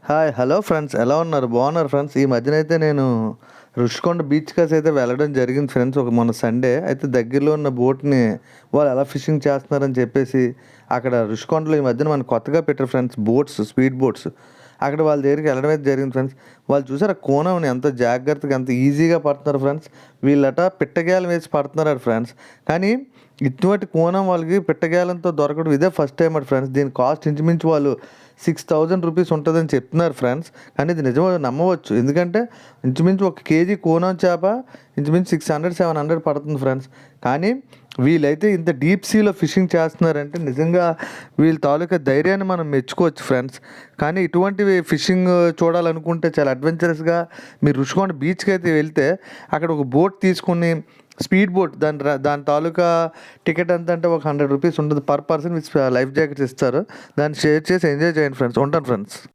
Hi! Hello friends. ఎలా ఉన్నారు? బాగున్నారు ఫ్రెండ్స్. ఈ మధ్యనైతే నేను రుషికొండ బీచ్‌కైతే వెళ్ళడం జరిగింది ఫ్రెండ్స్. మొన్న సండే. అయితే దగ్గరలో ఉన్న బోట్‌ని వాళ్ళు ఎలా ఫిషింగ్ చేస్తున్నారని చెప్పేసి అక్కడ రుషికొండలో ఈ మధ్యన మనకు కొత్తగా పెట్టారు ఫ్రెండ్స్ బోట్స్, స్పీడ్ బోట్స్. అక్కడ వాళ్ళ దగ్గరికి వెళ్ళడం అయితే జరిగింది ఫ్రెండ్స్. వాళ్ళు చూసారా కోనని ఎంత జాగ్రత్తగా, ఎంత ఈజీగా పడుతున్నారు ఫ్రెండ్స్. వీళ్ళట పిట్టగేలం వేసి పడుతున్నారట ఫ్రెండ్స్. కానీ ఇటువంటి కోనం వాళ్ళకి పిట్టగేలంతో దొరకడం ఇదే ఫస్ట్ టైం అట ఫ్రెండ్స్. దీని కాస్ట్ ఇంచుమించు వాళ్ళు 6000 రూపీస్ ఉంటుందని చెప్తున్నారు ఫ్రెండ్స్. కానీ ఇది నిజమో నమ్మవచ్చు. ఎందుకంటే ఇంచుమించు 1 కేజీ కోనం చేప ఇంచుమించు 600, 700 పడుతుంది ఫ్రెండ్స్. కానీ వీళ్ళైతే ఇంత డీప్ సీలో ఫిషింగ్ చేస్తున్నారంటే నిజంగా వీళ్ళ తాలూకా ధైర్యాన్ని మనం మెచ్చుకోవచ్చు ఫ్రెండ్స్. కానీ ఇటువంటివి ఫిషింగ్ చూడాలనుకుంటే చాలా అడ్వెంచరస్‌గా మీరు రుషికొండ బీచ్‌కి అయితే వెళ్తే అక్కడ ఒక బోట్ తీసుకొని స్పీడ్ బోట్ దాని తాలూకా టికెట్ ఎంత అంటే ఒక 100 రూపీస్ ఉంటుంది per person with life jackets ఇస్తారు. దాన్ని షేర్ చేసి ఎంజాయ్ చేయండి ఫ్రెండ్స్. ఉంటాను ఫ్రెండ్స్.